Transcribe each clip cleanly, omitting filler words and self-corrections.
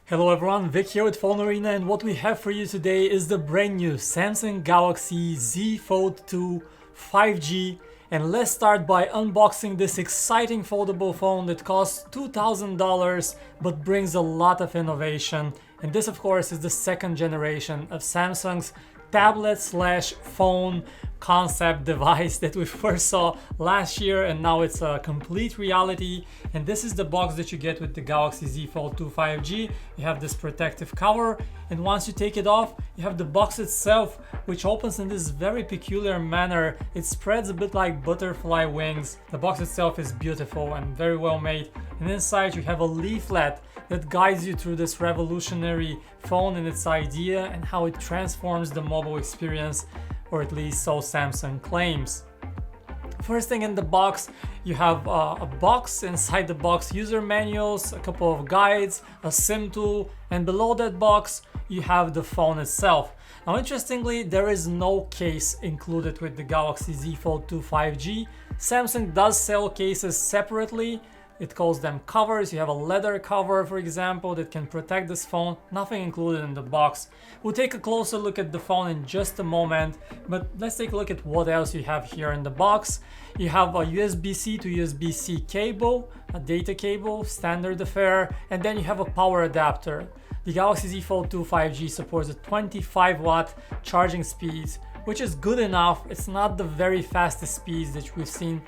Hello everyone, Vic here with PhoneArena, and what we have for you today is the brand new Samsung Galaxy Z Fold 2 5G. And let's start by unboxing this exciting foldable phone that costs $2,000 but brings a lot of innovation. And this of course is the second generation of Samsung's tablet/phone concept device that we first saw last year, and now it's a complete reality. And this is the box that you get with the Galaxy Z Fold 2 5G. You have this protective cover, and once you take it off, you have the box itself, which opens in this very peculiar manner. It spreads a bit like butterfly wings. The box itself is beautiful and very well made, and inside you have a leaflet that guides you through this revolutionary phone and its idea and how it transforms the mobile experience, or at least so Samsung claims. First thing in the box, you have a box. Inside the box, user manuals, a couple of guides, a SIM tool, and below that box you have the phone itself. Now interestingly, there is no case included with the Galaxy Z Fold 2 5G. Samsung does sell cases separately. It calls them covers. You have a leather cover, for example, that can protect this phone. Nothing included in the box. We'll take a closer look at the phone in just a moment, but let's take a look at what else you have here in the box. You have a USB-C to USB-C cable, a data cable, standard affair, and then you have a power adapter. The Galaxy Z Fold 2 5G supports a 25-watt charging speed, which is good enough. It's not the very fastest speeds that we've seen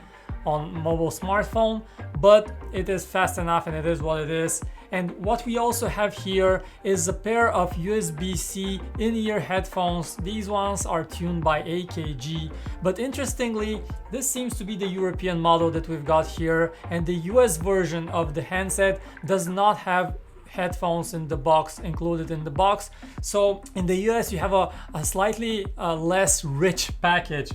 on mobile smartphone, but it is fast enough and it is what it is. And what we also have here is a pair of USB-C in-ear headphones. These ones are tuned by AKG, but interestingly, this seems to be the European model that we've got here, and the US version of the handset does not have headphones in the box, included in the box. So in the US you have a slightly less rich package.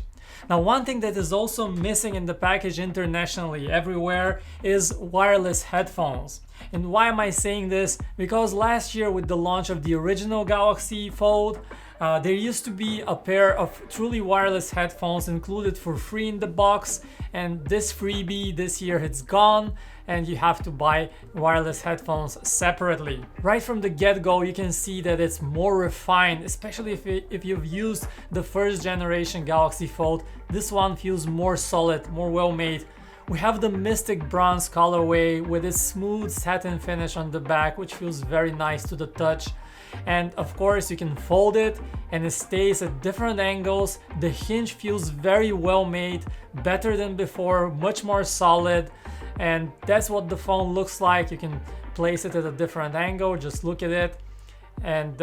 Now, one thing that is also missing in the package internationally everywhere is wireless headphones. And why am I saying this? Because last year with the launch of the original Galaxy Fold, there used to be a pair of truly wireless headphones included for free in the box, and this freebie this year it's gone, and you have to buy wireless headphones separately. Right from the get-go, you can see that it's more refined, especially if you've used the first generation Galaxy Fold. This one feels more solid, more well made. We have the Mystic Bronze colorway with its smooth satin finish on the back, which feels very nice to the touch. And of course you can fold it and it stays at different angles. The hinge feels very well made, better than before, much more solid. And that's what the phone looks like. You can place it at a different angle, just look at it. And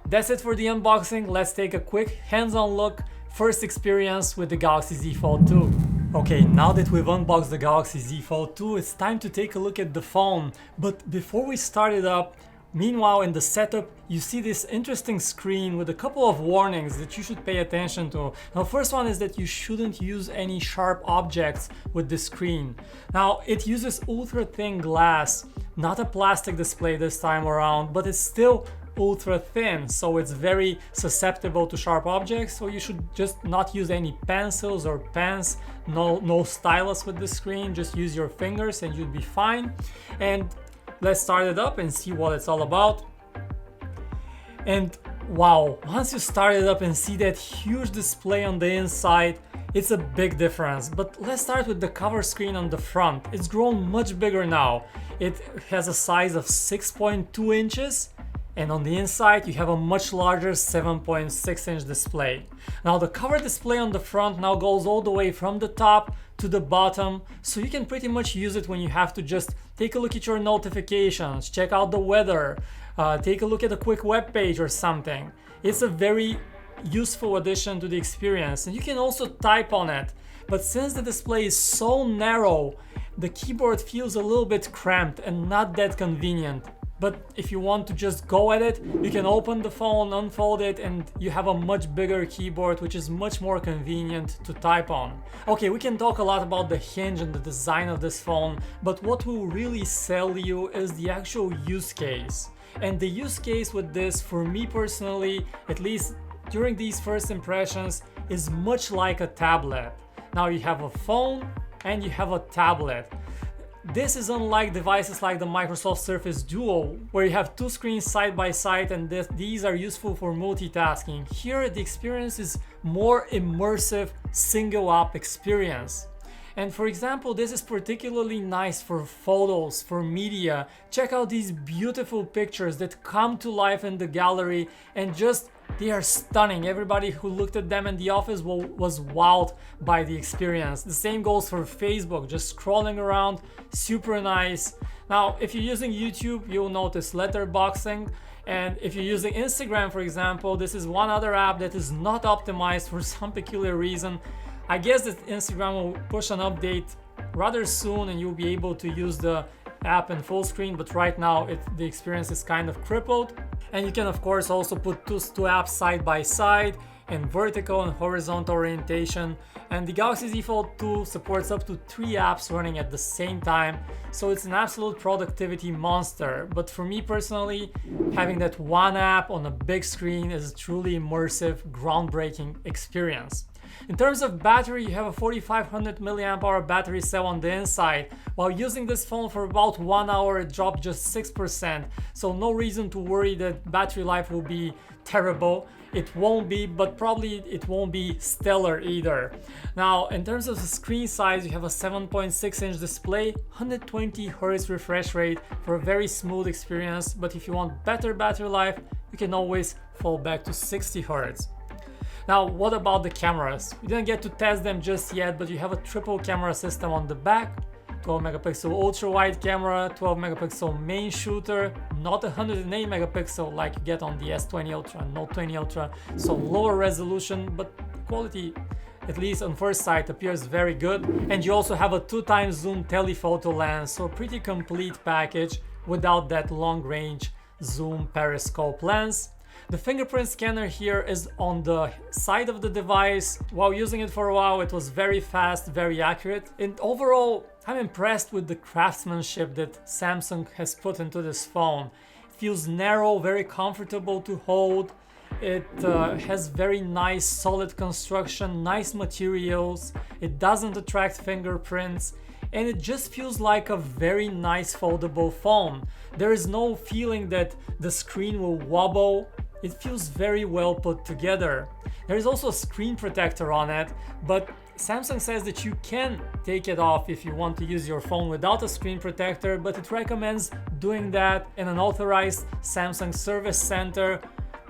that's it for the unboxing. Let's take a quick hands-on look, first experience with the Galaxy Z Fold 2. Okay, now that we've unboxed the Galaxy Z Fold 2, it's time to take a look at the phone. But before we start it up, meanwhile in the setup, you see this interesting screen with a couple of warnings that you should pay attention to. Now, first one is that you shouldn't use any sharp objects with the screen. Now, it uses ultra thin glass, not a plastic display this time around, but it's still ultra thin, so it's very susceptible to sharp objects. So you should just not use any pencils or pens, no stylus with the screen, just use your fingers and you'll be fine. And let's start it up and see what it's all about. And wow, once you start it up and see that huge display on the inside, it's a big difference. But let's start with the cover screen on the front. It's grown much bigger now. It has a size of 6.2 inches. And on the inside, you have a much larger 7.6-inch display. Now, the cover display on the front now goes all the way from the top to the bottom, so you can pretty much use it when you have to just take a look at your notifications, check out the weather, take a look at a quick web page or something. It's a very useful addition to the experience, and you can also type on it. But since the display is so narrow, the keyboard feels a little bit cramped and not that convenient. But if you want to just go at it, you can open the phone, unfold it, and you have a much bigger keyboard, which is much more convenient to type on. Okay, we can talk a lot about the hinge and the design of this phone, but what will really sell you is the actual use case. And the use case with this, for me personally, at least during these first impressions, is much like a tablet. Now you have a phone and you have a tablet. This is unlike devices like the Microsoft Surface Duo, where you have two screens side by side and these are useful for multitasking. Here the experience is more immersive, single app experience. And for example, this is particularly nice for photos, for media. Check out these beautiful pictures that come to life in the gallery and just they are stunning. Everybody who looked at them in the office was wowed by the experience. The same goes for Facebook, just scrolling around, super nice. Now, if you're using YouTube, you'll notice letterboxing. And if you're using Instagram, for example, this is one other app that is not optimized for some peculiar reason. I guess that Instagram will push an update rather soon and you'll be able to use the app in full screen, but right now the experience is kind of crippled. And you can of course also put two apps side by side in vertical and horizontal orientation. And the Galaxy Z Fold 2 supports up to 3 apps running at the same time, so it's an absolute productivity monster. But for me personally, having that one app on a big screen is a truly immersive, groundbreaking experience. In terms of battery, you have a 4500 mAh battery cell on the inside. While using this phone for about 1 hour, it dropped just 6%, so no reason to worry that battery life will be terrible. It won't be, but probably it won't be stellar either. Now, in terms of the screen size, you have a 7.6-inch display, 120 Hz refresh rate for a very smooth experience, but if you want better battery life, you can always fall back to 60 Hz. Now, what about the cameras? We didn't get to test them just yet, but you have a triple camera system on the back, 12 megapixel ultra wide camera, 12 megapixel main shooter, not 108 megapixel like you get on the S20 Ultra and Note 20 Ultra, so lower resolution, but quality, at least on first sight, appears very good. And you also have a 2x zoom telephoto lens, so a pretty complete package without that long range zoom periscope lens. The fingerprint scanner here is on the side of the device. While using it for a while, it was very fast, very accurate. And overall, I'm impressed with the craftsmanship that Samsung has put into this phone. It feels narrow, very comfortable to hold. It has very nice, solid construction, nice materials. It doesn't attract fingerprints. And it just feels like a very nice foldable phone. There is no feeling that the screen will wobble. It feels very well put together. There is also a screen protector on it, but Samsung says that you can take it off if you want to use your phone without a screen protector, but it recommends doing that in an authorized Samsung service center.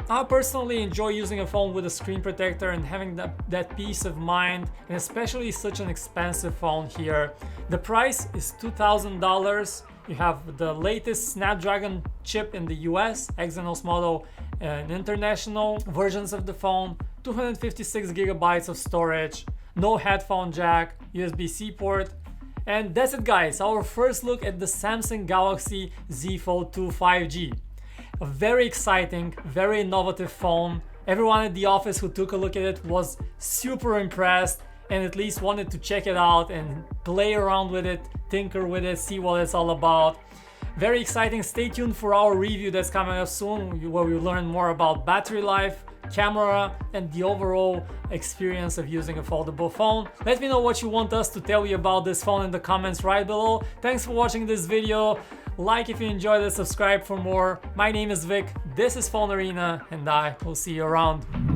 I personally enjoy using a phone with a screen protector and having that peace of mind, and especially such an expensive phone here. The price is $2,000. You have the latest Snapdragon chip in the US, Exynos model, and international versions of the phone, 256 gigabytes of storage, no headphone jack, USB-C port. And that's it guys, our first look at the Samsung Galaxy Z Fold 2 5G. A very exciting, very innovative phone. Everyone at the office who took a look at it was super impressed and at least wanted to check it out and play around with it, tinker with it, see what it's all about. Very exciting. Stay tuned for our review that's coming up soon, where we learn more about battery life, camera, and the overall experience of using a foldable phone. Let me know what you want us to tell you about this phone in the comments right below. Thanks for watching this video. Like if you enjoyed it, subscribe for more. My name is Vic, this is PhoneArena, and I will see you around.